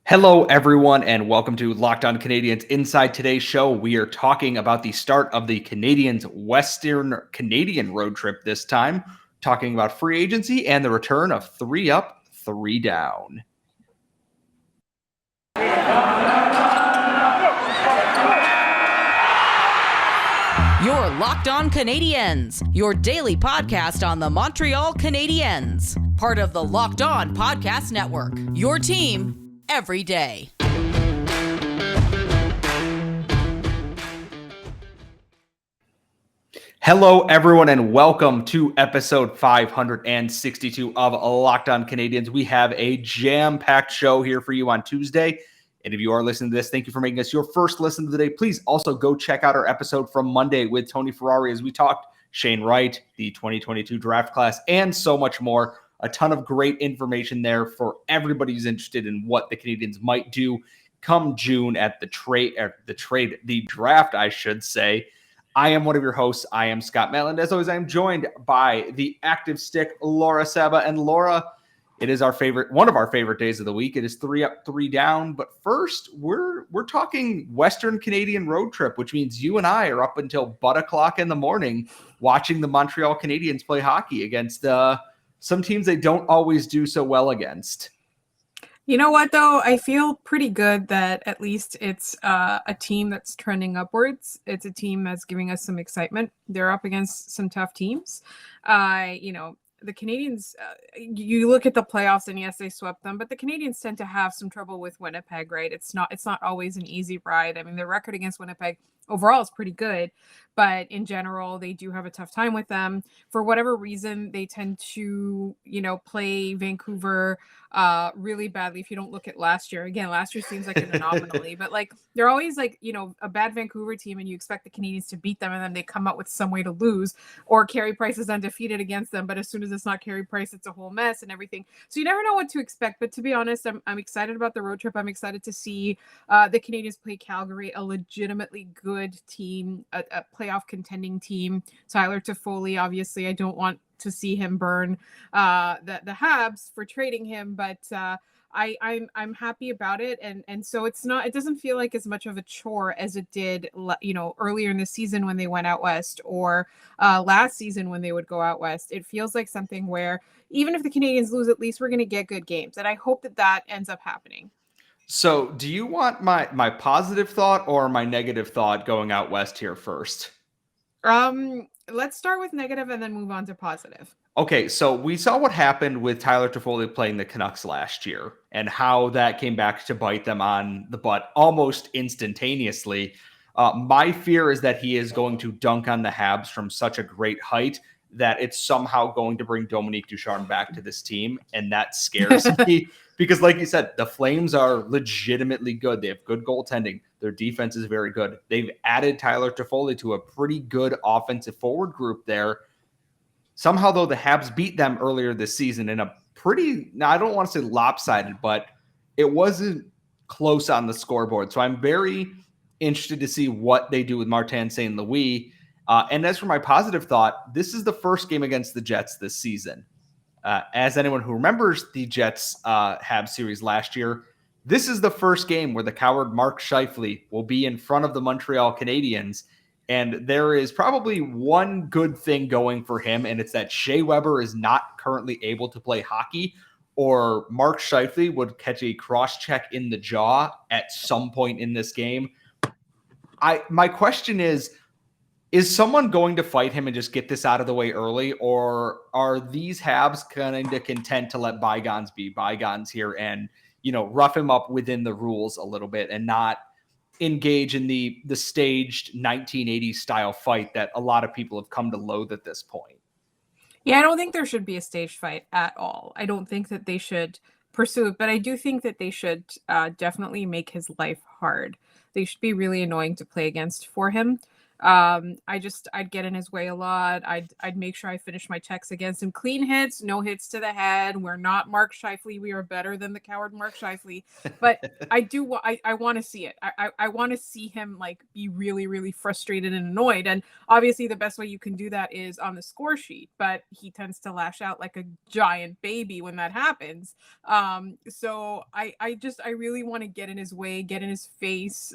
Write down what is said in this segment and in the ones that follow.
Hello, everyone, and welcome to Locked On Canadiens. Inside today's show, we are talking about the start of the Canadiens' Western Canadian road trip this time, talking about free agency and the return of 3 up, 3 down. You're Locked On Canadiens, your daily podcast on the Montreal Canadiens, part of the Locked On Podcast Network, your team every day. Hello, everyone, and welcome to episode 562 of Locked On Canadiens. We have a jam-packed show here for you on Tuesday. And if you are listening to this, thank you for making us your first listen of the day. Please also go check out our episode from Monday with Tony Ferrari as we talked Shane Wright, the 2022 draft class, and so much more. A ton of great information there for everybody who's interested in what the Canadiens might do come June at the draft, I should say. I am one of your hosts. I am Scott Maitland. As always, I am joined by the active stick, Laura Saba. And Laura, it is one of our favorite days of the week. It is 3 up, 3 down. But first, we're talking Western Canadian road trip, which means you and I are up until butt o'clock in the morning watching the Montreal Canadiens play hockey against some teams they don't always do so well against. You know what, though? I feel pretty good that at least it's a team that's trending upwards. It's a team that's giving us some excitement. They're up against some tough teams. The Canadiens, you look at the playoffs and yes, they swept them, but the Canadiens tend to have some trouble with Winnipeg, right? It's not always an easy ride. I mean, their record against Winnipeg overall is pretty good, but in general, they do have a tough time with them. For whatever reason, they tend to, play Vancouver really badly. If you don't look at last year, again, last year seems like an anomaly, but they're always a bad Vancouver team and you expect the Canadiens to beat them and then they come out with some way to lose, or Carey Price is undefeated against them. But as soon as it's not Carey Price, it's a whole mess and everything. So you never know what to expect. But to be honest, I'm excited about the road trip. I'm excited to see the Canadiens play Calgary, a legitimately good team, a playoff contending team. Tyler Toffoli, obviously, I don't want to see him burn the Habs for trading him, but I'm happy about it, and so it doesn't feel like as much of a chore as it did earlier in the season when they went out west, or last season when they would go out west. It feels like something where even if the Canadiens lose, at least we're going to get good games, and I hope that ends up happening. So do you want my positive thought or my negative thought going out west here first? Let's start with negative and then move on to positive. Okay, so we saw what happened with Tyler Toffoli playing the Canucks last year and how that came back to bite them on the butt almost instantaneously. My fear is that he is going to dunk on the Habs from such a great height that it's somehow going to bring Dominique Ducharme back to this team, and that scares me. Because like you said, the Flames are legitimately good. They have good goaltending. Their defense is very good. They've added Tyler Toffoli to a pretty good offensive forward group there. Somehow, though, the Habs beat them earlier this season in a pretty, now I don't want to say lopsided, but it wasn't close on the scoreboard. So I'm very interested to see what they do with Martin St. Louis. And as for my positive thought, this is the first game against the Jets this season. As anyone who remembers the Jets Habs series last year, this is the first game where the coward Mark Scheifele will be in front of the Montreal Canadiens. And there is probably one good thing going for him, and it's that Shea Weber is not currently able to play hockey, or Mark Scheifele would catch a cross-check in the jaw at some point in this game. My question is someone going to fight him and just get this out of the way early, or are these Habs kind of content to let bygones be bygones here and, rough him up within the rules a little bit and not engage in the staged 1980s style fight that a lot of people have come to loathe at this point? Yeah, I don't think there should be a staged fight at all. I don't think that they should pursue it, but I do think that they should definitely make his life hard. They should be really annoying to play against for him. I'd get in his way a lot. I'd make sure I finish my checks against him. Clean hits, no hits to the head. We're not Mark Scheifele. We are better than the coward Mark Scheifele. But I want to see it. I want to see him like be really, really frustrated and annoyed. And obviously the best way you can do that is on the score sheet, but he tends to lash out like a giant baby when that happens. So I really want to get in his way, get in his face.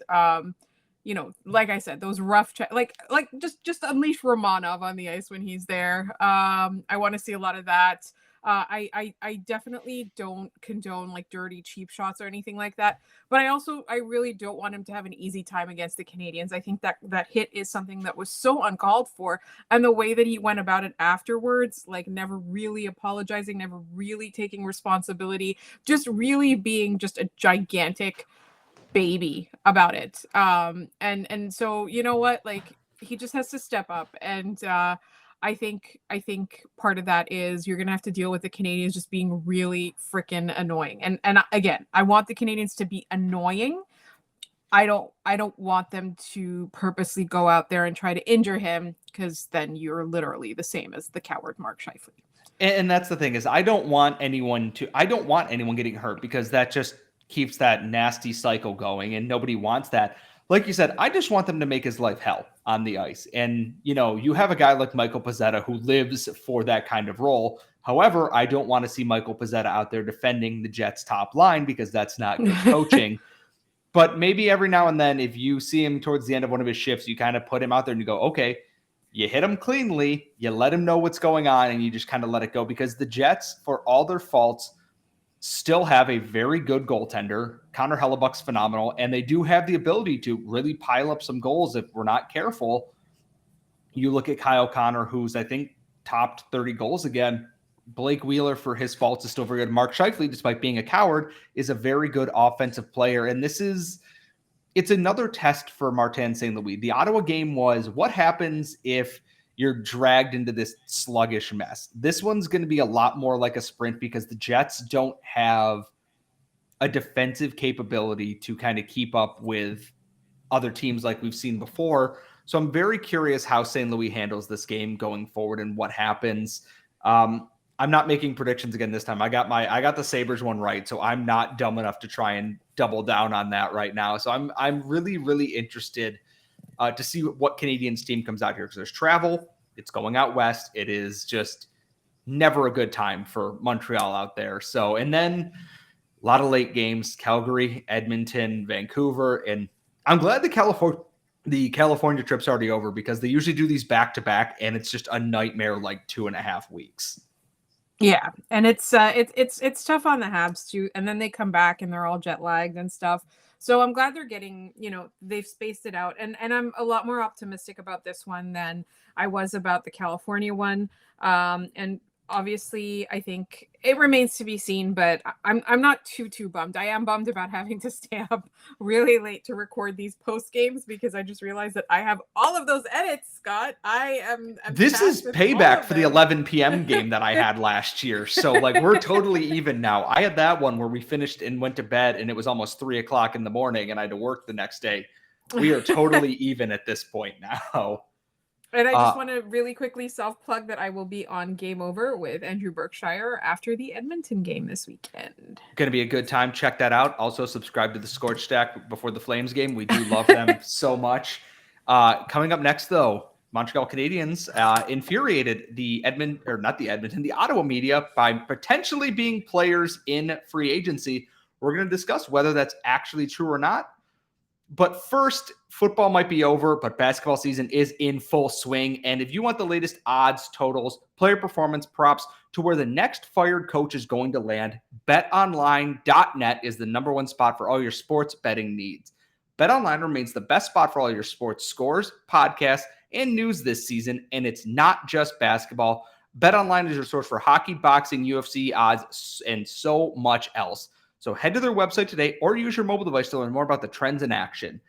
Like I said, those rough just unleash Romanov on the ice when he's there. I want to see a lot of that. I definitely don't condone like dirty, cheap shots or anything like that. But I really don't want him to have an easy time against the Canadiens. I think that hit is something that was so uncalled for. And the way that he went about it afterwards, like never really apologizing, never really taking responsibility, just really being just a gigantic baby about it. And so you know what, like he just has to step up. And I think part of that is you're gonna have to deal with the Canadiens just being really freaking annoying. And again, I want the Canadiens to be annoying. I don't want them to purposely go out there and try to injure him, because then you're literally the same as the coward Mark Scheifele. And that's the thing, is I don't want anyone getting hurt, because that just keeps that nasty cycle going, and nobody wants that. Like you said, I just want them to make his life hell on the ice. And, you have a guy like Michael Pezzetta who lives for that kind of role. However, I don't want to see Michael Pezzetta out there defending the Jets' top line, because that's not good coaching. But maybe every now and then, if you see him towards the end of one of his shifts, you kind of put him out there and you go, okay, you hit him cleanly, you let him know what's going on, and you just kind of let it go. Because the Jets, for all their faults, still have a very good goaltender. Connor Hellebuck's phenomenal, and they do have the ability to really pile up some goals if we're not careful. You look at Kyle Connor, who's, I think, topped 30 goals again. Blake Wheeler, for his faults, is still very good. Mark Scheifele, despite being a coward, is a very good offensive player. And it's another test for Martin St. Louis. The Ottawa game was, what happens if you're dragged into this sluggish mess? This one's going to be a lot more like a sprint, because the Jets don't have a defensive capability to kind of keep up with other teams like we've seen before. So I'm very curious how St. Louis handles this game going forward and what happens. I'm not making predictions again this time. I got the Sabres one right, so I'm not dumb enough to try and double down on that right now. So I'm really, really interested to see what Canadiens team comes out here, because there's travel. It's going out west. It is just never a good time for Montreal out there. So, and then a lot of late games: Calgary, Edmonton, Vancouver, and I'm glad the California trip's already over, because they usually do these back to back, and it's just a nightmare, like 2.5 weeks. Yeah, and it's tough on the Habs too, and then they come back and they're all jet lagged and stuff. So I'm glad they're getting, they've spaced it out, and I'm a lot more optimistic about this one than I was about the California one. And obviously, I think it remains to be seen, but I'm not too bummed. I am bummed about having to stay up really late to record these post games, because I just realized that I have all of those edits, Scott. This is payback for the 11 p.m. game that I had last year. So like, we're totally even now. I had that one where we finished and went to bed, and it was almost 3:00 in the morning, and I had to work the next day. We are totally even at this point now. And I just want to really quickly self-plug that I will be on Game Over with Andrew Berkshire after the Edmonton game this weekend. Going to be a good time. Check that out. Also, subscribe to the Scorch Stack before the Flames game. We do love them so much. Coming up next, though, Montreal Canadiens infuriated the Ottawa media by potentially being players in free agency. We're going to discuss whether that's actually true or not. But first, football might be over, but basketball season is in full swing. And if you want the latest odds, totals, player performance, props to where the next fired coach is going to land, BetOnline.net is the number one spot for all your sports betting needs. BetOnline remains the best spot for all your sports scores, podcasts, and news this season. And it's not just basketball. BetOnline is your source for hockey, boxing, UFC odds, and so much else. So head to their website today or use your mobile device to learn more about the trends in action.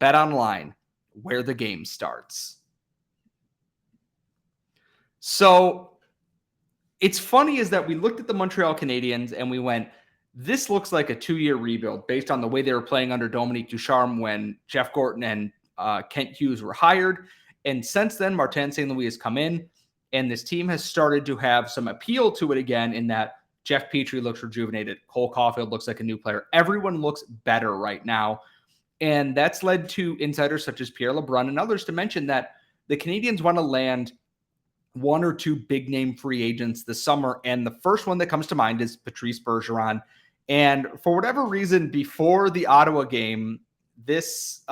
BetOnline, where the game starts. So it's funny is that we looked at the Montreal Canadiens and we went, this looks like a 2-year rebuild based on the way they were playing under Dominique Ducharme when Jeff Gorton and Kent Hughes were hired. And since then, Martin St. Louis has come in, and this team has started to have some appeal to it again in that Jeff Petrie looks rejuvenated. Cole Caulfield looks like a new player. Everyone looks better right now. And that's led to insiders such as Pierre LeBrun and others to mention that the Canadiens want to land one or two big name free agents this summer. And the first one that comes to mind is Patrice Bergeron. And for whatever reason, before the Ottawa game, this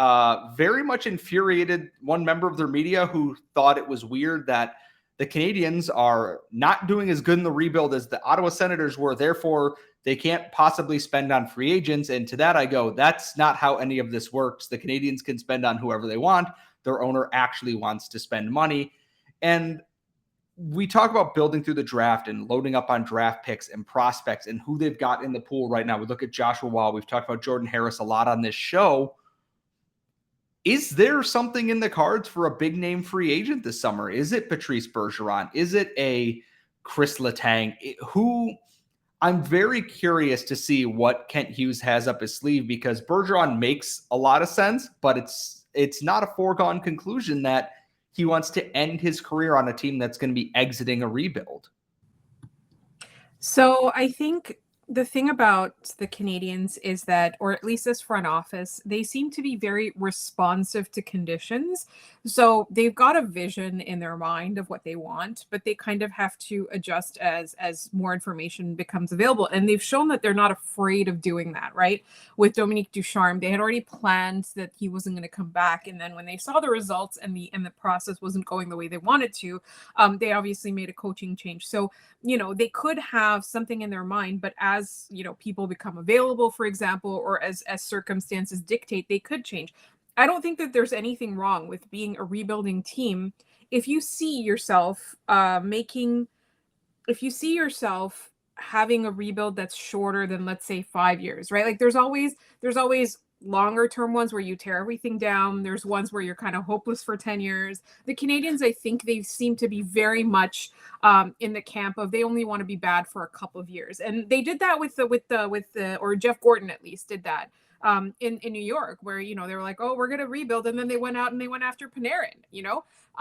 very much infuriated one member of their media who thought it was weird that the Canadiens are not doing as good in the rebuild as the Ottawa Senators were. Therefore, they can't possibly spend on free agents. And to that I go, that's not how any of this works. The Canadiens can spend on whoever they want. Their owner actually wants to spend money. And we talk about building through the draft and loading up on draft picks and prospects and who they've got in the pool right now. We look at Joshua Wall. We've talked about Jordan Harris a lot on this show. Is there something in the cards for a big name free agent this summer? Is it Patrice Bergeron? Is it a Chris Letang? Who I'm very curious to see what Kent Hughes has up his sleeve, because Bergeron makes a lot of sense, but it's not a foregone conclusion that he wants to end his career on a team that's going to be exiting a rebuild. So I think the thing about the Canadiens is that, or at least this front office, they seem to be very responsive to conditions. So they've got a vision in their mind of what they want, but they kind of have to adjust as more information becomes available. And they've shown that they're not afraid of doing that, right? With Dominique Ducharme, they had already planned that he wasn't going to come back. And then when they saw the results and the process wasn't going the way they wanted to, they obviously made a coaching change. So, they could have something in their mind, but as, people become available, for example, or as circumstances dictate, they could change. I don't think that there's anything wrong with being a rebuilding team. If you see yourself having a rebuild that's shorter than, let's say, 5 years, right? Like there's always longer term ones where you tear everything down. There's ones where you're kind of hopeless for 10 years. The Canadiens, I think they seem to be very much in the camp of they only want to be bad for a couple of years. And they did that with Jeff Gorton at least did that in New York, where, they were like, oh, we're going to rebuild. And then they went out and they went after Panarin,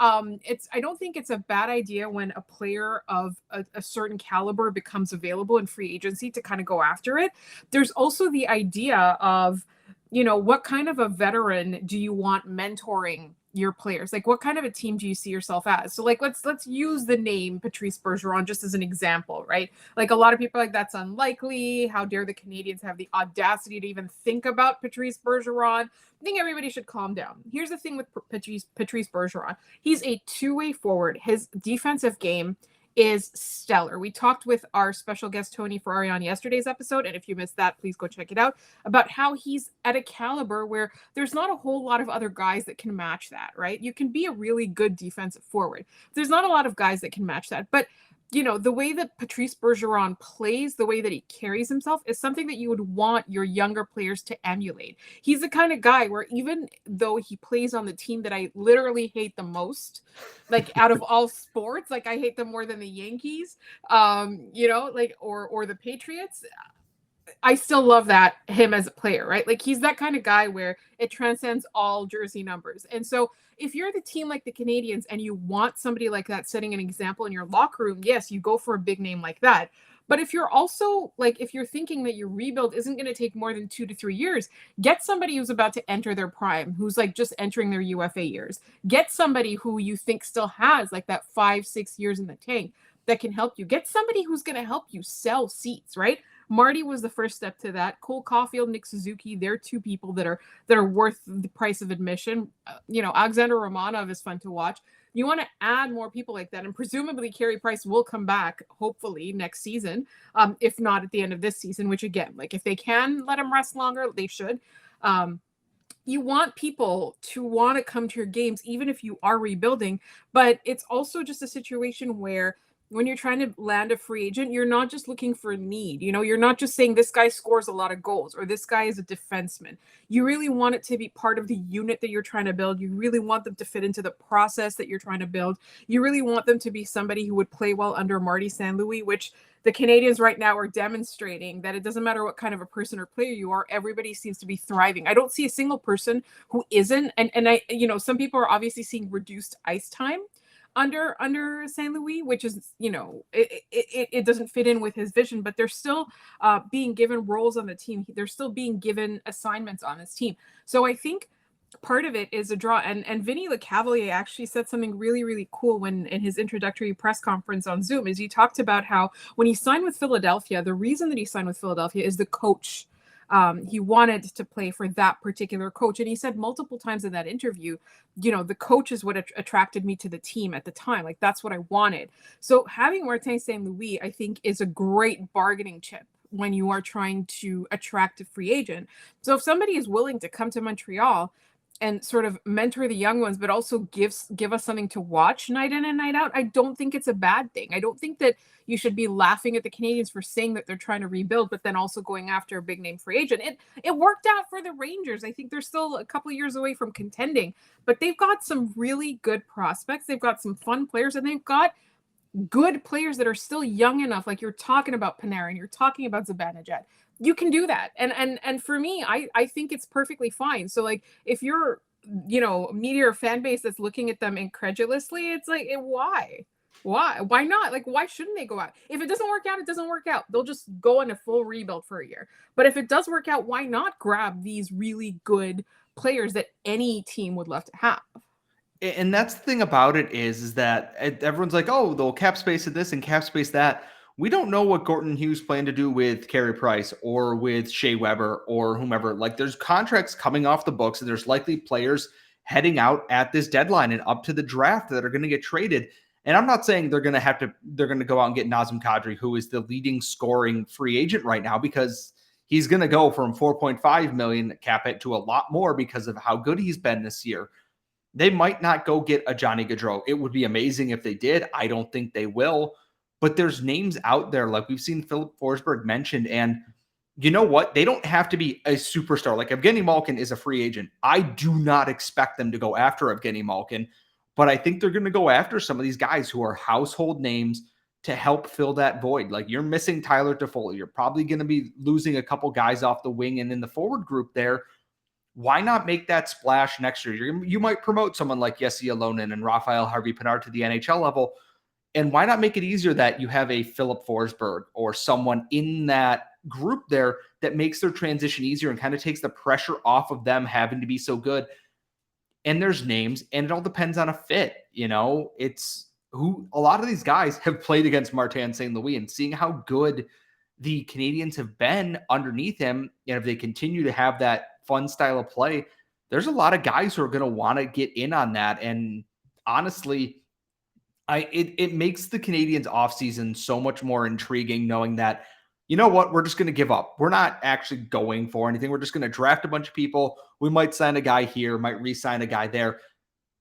I don't think it's a bad idea when a player of a certain caliber becomes available in free agency to kind of go after it. There's also the idea of, what kind of a veteran do you want mentoring your players? Like, what kind of a team do you see yourself as? So, like, let's use the name Patrice Bergeron just as an example, right? Like, a lot of people are like, that's unlikely. How dare the Canadiens have the audacity to even think about Patrice Bergeron? I think everybody should calm down. Here's the thing with Patrice Bergeron. He's a two-way forward. His defensive game is stellar. We talked with our special guest Tony Ferrari on yesterday's episode, and if you missed that, please go check it out, about how he's at a caliber where there's not a whole lot of other guys that can match that, right? You can be a really good defensive forward. There's not a lot of guys that can match that, but the way that Patrice Bergeron plays, the way that he carries himself is something that you would want your younger players to emulate. He's the kind of guy where even though he plays on the team that I literally hate the most, like out of all sports, like I hate them more than the Yankees, or the Patriots, I still love him as a player, right? Like he's that kind of guy where it transcends all jersey numbers. And so if you're the team like the Canadiens and you want somebody like that setting an example in your locker room, yes, you go for a big name like that. But if you're also if you're thinking that your rebuild isn't going to take more than 2 to 3 years, get somebody who's about to enter their prime, who's like just entering their UFA years. Get somebody who you think still has like that 5-6 years in the tank that can help you. Get somebody who's going to help you sell seats, right? Marty was the first step to that. Cole Caulfield, Nick Suzuki, they're two people that are worth the price of admission. Alexander Romanov is fun to watch. You want to add more people like that, and presumably Carey Price will come back, hopefully next season, if not at the end of this season. Which again, like if they can let him rest longer, they should. You want people to want to come to your games, even if you are rebuilding. But it's also just a situation where when you're trying to land a free agent, you're not just looking for need. You're not just saying this guy scores a lot of goals or this guy is a defenseman. You really want it to be part of the unit that you're trying to build. You really want them to fit into the process that you're trying to build. You really want them to be somebody who would play well under Marty St. Louis, which the Canadiens right now are demonstrating that it doesn't matter what kind of a person or player you are, everybody seems to be thriving. I don't see a single person who isn't. And I, some people are obviously seeing reduced ice time under St. Louis, which is, it doesn't fit in with his vision, but they're still being given roles on the team. They're still being given assignments on this team. So I think part of it is a draw. And Vinny Lecavalier actually said something really, really cool when in his introductory press conference on Zoom is he talked about how when he signed with Philadelphia, the reason that he signed with Philadelphia is the coach. He wanted to play for that particular coach. And he said multiple times in that interview, the coach is what attracted me to the team at the time. Like, that's what I wanted. So having Martin St. Louis, I think, is a great bargaining chip when you are trying to attract a free agent. So if somebody is willing to come to Montreal and sort of mentor the young ones, but also give us something to watch night in and night out, I don't think it's a bad thing. I don't think that you should be laughing at the Canadiens for saying that they're trying to rebuild, but then also going after a big name free agent. It worked out for the Rangers. I think they're still a couple of years away from contending, but they've got some really good prospects. They've got some fun players, and they've got good players that are still young enough. Like you're talking about Panarin, you're talking about Zibanejad. You can do that. And for me, I think it's perfectly fine. So like if you're, Meteor fan base that's looking at them incredulously, it's like, why? Why not? Like, why shouldn't they go out? If it doesn't work out, it doesn't work out. They'll just go on a full rebuild for a year. But if it does work out, why not grab these really good players that any team would love to have? And that's the thing about it is that everyone's like, oh, they'll cap space at this and cap space that. We don't know what Gorton and Hughes plan to do with Carey Price or with Shea Weber or whomever. Like, there's contracts coming off the books, and there's likely players heading out at this deadline and up to the draft that are going to get traded. And I'm not saying they're going to go out and get Nazem Kadri, who is the leading scoring free agent right now, because he's going to go from 4.5 million cap hit to a lot more because of how good he's been this year. They might not go get a Johnny Gaudreau. It would be amazing if they did. I don't think they will. But there's names out there, like we've seen Philip Forsberg mentioned, and you know what? They don't have to be a superstar. Like Evgeny Malkin is a free agent. I do not expect them to go after Evgeny Malkin, but I think they're going to go after some of these guys who are household names to help fill that void. Like you're missing Tyler Toffoli. You're probably going to be losing a couple guys off the wing and in the forward group there. Why not make that splash next year? You might promote someone like Jesse Alonen and Raphael Harvey-Pinard to the NHL level. And why not make it easier that you have a Philip Forsberg or someone in that group there that makes their transition easier and kind of takes the pressure off of them having to be so good. And there's names, and it all depends on a fit. It's who a lot of these guys have played against Martin St. Louis, and seeing how good the Canadiens have been underneath him. And if they continue to have that fun style of play, there's a lot of guys who are going to want to get in on that. And honestly, it makes the Canadiens offseason so much more intriguing, knowing that, you know what, we're just going to give up. We're not actually going for anything. We're just going to draft a bunch of people. We might sign a guy here, might re-sign a guy there.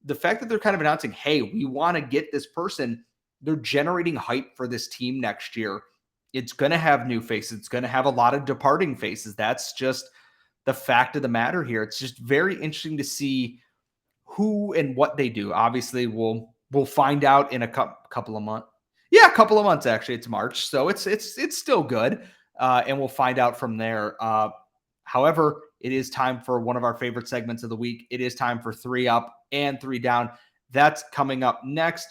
The fact that they're kind of announcing, hey, we want to get this person, they're generating hype for this team next year. It's going to have new faces. It's going to have a lot of departing faces. That's just the fact of the matter here. It's just very interesting to see who and what they do. Obviously, we'll find out in a couple of months. Yeah, a couple of months, actually. It's March, so it's still good, and we'll find out from there. However, it is time for one of our favorite segments of the week. It is time for 3 Up and 3 Down. That's coming up next.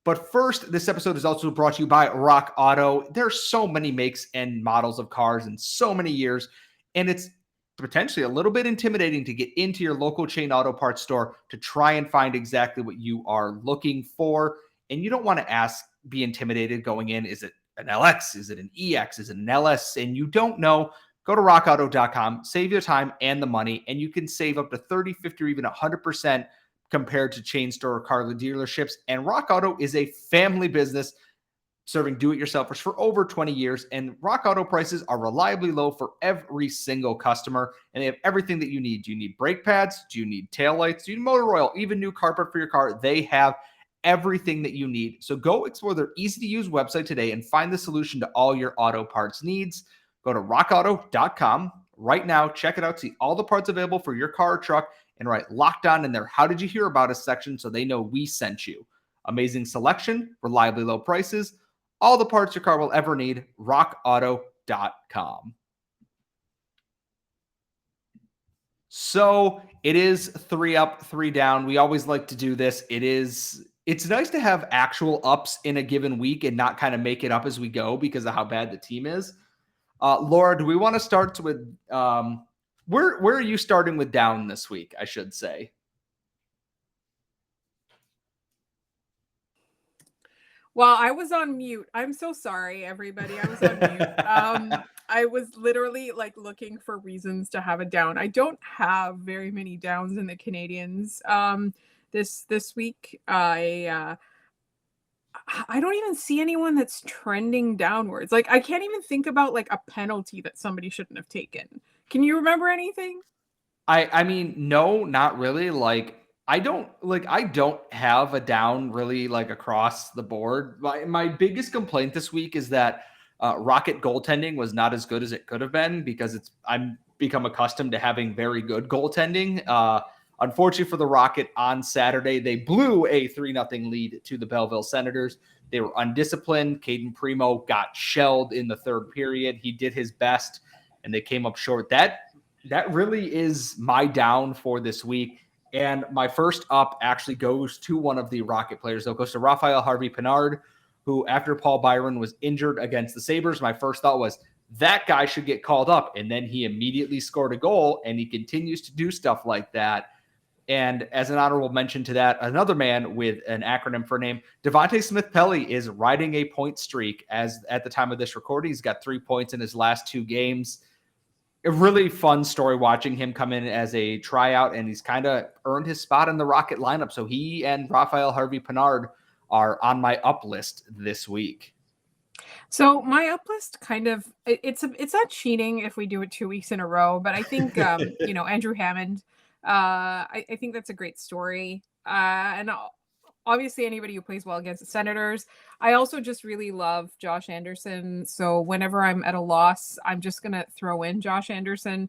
But first, this episode is also brought to you by Rock Auto. There's so many makes and models of cars in so many years, and it's potentially a little bit intimidating to get into your local chain auto parts store to try and find exactly what you are looking for. And you don't want to be intimidated going in. Is it an LX? Is it an EX? Is it an LS? And you don't know. Go to rockauto.com, save your time and the money, and you can save up to 30, 50, or even 100% compared to chain store or car dealerships. And Rock Auto is a family business serving do-it-yourselfers for over 20 years, and Rock Auto prices are reliably low for every single customer, and they have everything that you need. Do you need brake pads? Do you need taillights? Do you need motor oil? Even new carpet for your car? They have everything that you need. So go explore their easy-to-use website today and find the solution to all your auto parts needs. Go to rockauto.com right now. Check it out. See all the parts available for your car or truck and write Locked On in their How Did You Hear About Us section so they know we sent you. Amazing selection, reliably low prices, all the parts your car will ever need. rockauto.com. So it is 3 up, 3 down. We always like to do this. It's nice to have actual ups in a given week and not kind of make it up as we go because of how bad the team is. Laura, do we want to start with where are you starting with down this week, I should say? Well, I was on mute. I'm so sorry, everybody. I was on mute. I was literally like looking for reasons to have a down. I don't have very many downs in the Canadiens this week. I don't even see anyone that's trending downwards. Like, I can't even think about like a penalty that somebody shouldn't have taken. Can you remember anything? I mean, no, not really. Like, I don't have a down really like across the board. My biggest complaint this week is that Rocket goaltending was not as good as it could have been because I'm become accustomed to having very good goaltending. Unfortunately for the Rocket, on Saturday, they blew a 3-0 lead to the Belleville Senators. They were undisciplined. Caden Primo got shelled in the third period. He did his best, and they came up short. That really is my down for this week. And my first up actually goes to one of the Rocket players. It goes to Raphael Harvey-Pinard, who, after Paul Byron was injured against the Sabres, my first thought was, that guy should get called up. And then he immediately scored a goal, and he continues to do stuff like that. And as an honorable mention to that, another man with an acronym for a name, Devontae Smith-Pelly, is riding a point streak. As at the time of this recording, he's got 3 points in his last 2 games. A really fun story watching him come in as a tryout, and he's kind of earned his spot in the Rocket lineup. So he and Raphael Harvey-Pinard are on my up list this week. So my up list kind of it's not cheating if we do it 2 weeks in a row, but I think Andrew Hammond. I think that's a great story. And obviously anybody who plays well against the Senators. I also just really love Josh Anderson. So whenever I'm at a loss, I'm just going to throw in Josh Anderson,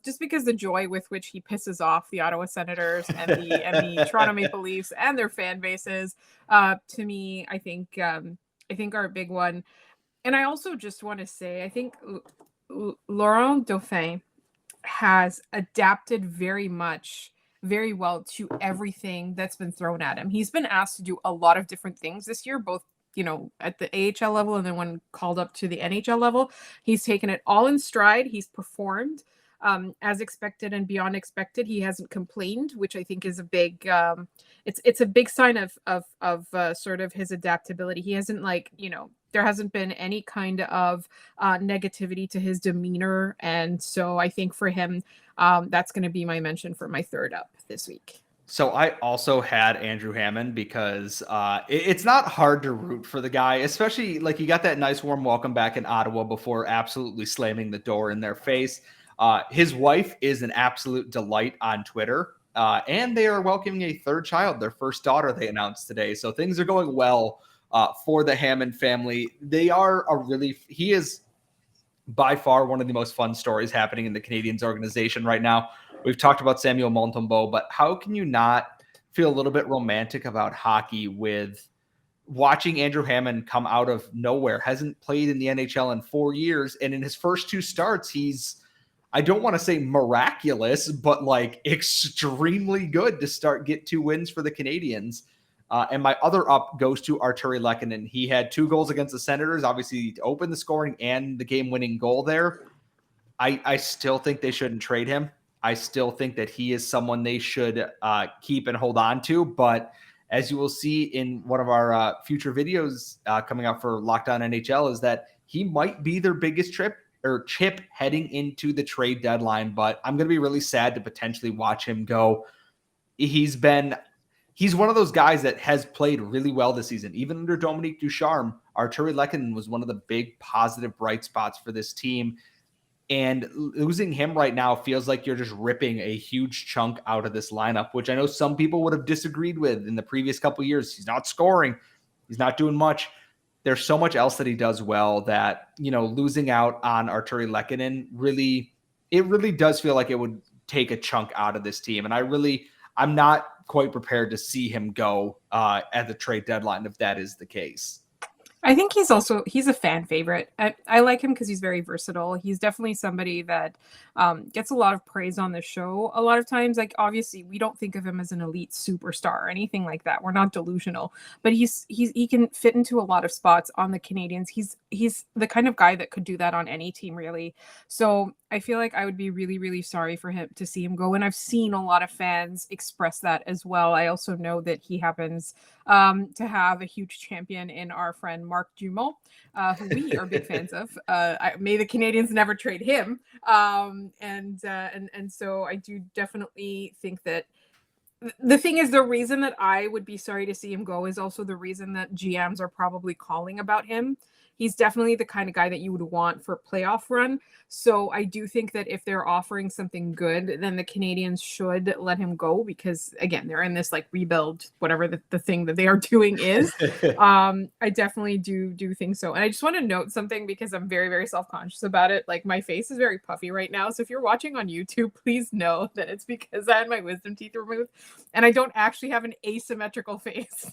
just because the joy with which he pisses off the Ottawa Senators and the Toronto Maple Leafs and their fan bases, to me, I think are a big one. And I also just want to say, I think Laurent Dauphin has adapted very well to everything that's been thrown at him. He's been asked to do a lot of different things this year, both, at the AHL level and then when called up to the NHL level. He's taken it all in stride. He's performed as expected and beyond expected. He hasn't complained, which I think is a big it's a big sign of sort of his adaptability. He hasn't there hasn't been any kind of negativity to his demeanor. And so I think for him, that's going to be my mention for my third up this week. So I also had Andrew Hammond because it's not hard to root for the guy, especially like he got that nice warm welcome back in Ottawa before absolutely slamming the door in their face. His wife is an absolute delight on Twitter, and they are welcoming a third child, their first daughter, they announced today. So things are going well for the Hammond family. He is by far one of the most fun stories happening in the Canadiens organization right now. We've talked about Samuel Montembeault, but how can you not feel a little bit romantic about hockey with watching Andrew Hammond come out of nowhere? Hasn't played in the NHL in 4 years, and in his first 2 starts, he's, I don't want to say miraculous, but like extremely good to get 2 wins for the Canadiens. And my other up goes to Arturi Lehkonen. He had 2 goals against the Senators, obviously to open the scoring and the game-winning goal there. I still think they shouldn't trade him. I still think that he is someone they should keep and hold on to. But as you will see in one of our future videos coming out for Locked On NHL, is that he might be their biggest chip heading into the trade deadline. But I'm going to be really sad to potentially watch him go. He's one of those guys that has played really well this season. Even under Dominique Ducharme, Arturi Lehkonen was one of the big positive bright spots for this team. And losing him right now feels like you're just ripping a huge chunk out of this lineup, which I know some people would have disagreed with in the previous couple of years. He's not scoring. He's not doing much. There's so much else that he does well that, losing out on Arturi Lehkonen really does feel like it would take a chunk out of this team. And I'm not quite prepared to see him go at the trade deadline if that is the case. I think he's a fan favorite. I like him because he's very versatile. He's definitely somebody that gets a lot of praise on the show. A lot of times, like, obviously we don't think of him as an elite superstar or anything like that. We're not delusional, but he can fit into a lot of spots on the Canadiens. He's the kind of guy that could do that on any team, really. So I feel like I would be really, really sorry for him to see him go. And I've seen a lot of fans express that as well. I also know that he happens to have a huge champion in our friend Mark Dumont, who we are big fans of. May the Canadiens never trade him. And so I do definitely think that the thing is, the reason that I would be sorry to see him go is also the reason that GMs are probably calling about him. He's definitely the kind of guy that you would want for a playoff run. So I do think that if they're offering something good, then the Canadiens should let him go because, again, they're in this like rebuild, whatever the thing that they are doing is. I definitely do think so. And I just want to note something because I'm very, very self-conscious about it. Like, my face is very puffy right now. So if you're watching on YouTube, please know that it's because I had my wisdom teeth removed and I don't actually have an asymmetrical face.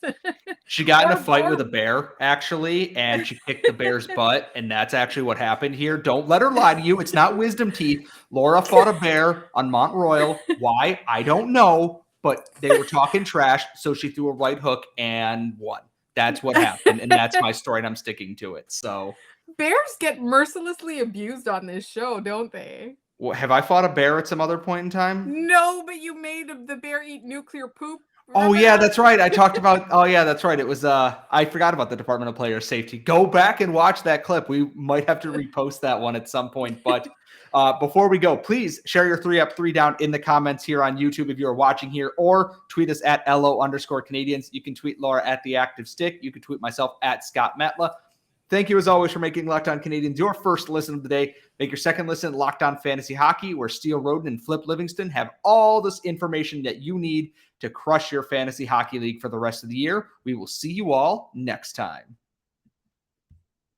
She got in a fight with a bear, actually, and she kicked the bear's butt, and that's actually what happened here. Don't let her lie to you. It's not wisdom teeth. Laura fought a bear on Mont Royal. Why? I don't know, but they were talking trash, so she threw a right hook and won. That's what happened, and that's my story, and I'm sticking to it. So bears get mercilessly abused on this show, don't they? Well, have I fought a bear at some other point in time? No, but you made the bear eat nuclear poop. Oh yeah, that's right. I talked about. Oh yeah, that's right. It was. I forgot about the Department of Player Safety. Go back and watch that clip. We might have to repost that one at some point. But before we go, please share your 3 up, 3 down in the comments here on YouTube if you're watching here, or tweet us at LO_Canadiens. You can tweet Laura at The Active Stick. You can tweet myself at Scott Metla. Thank you as always for making Locked On Canadiens your first listen of the day. Make your second listen Locked On Fantasy Hockey, where Steele Roden and Flip Livingston have all this information that you need to crush your fantasy hockey league for the rest of the year. We will see you all next time.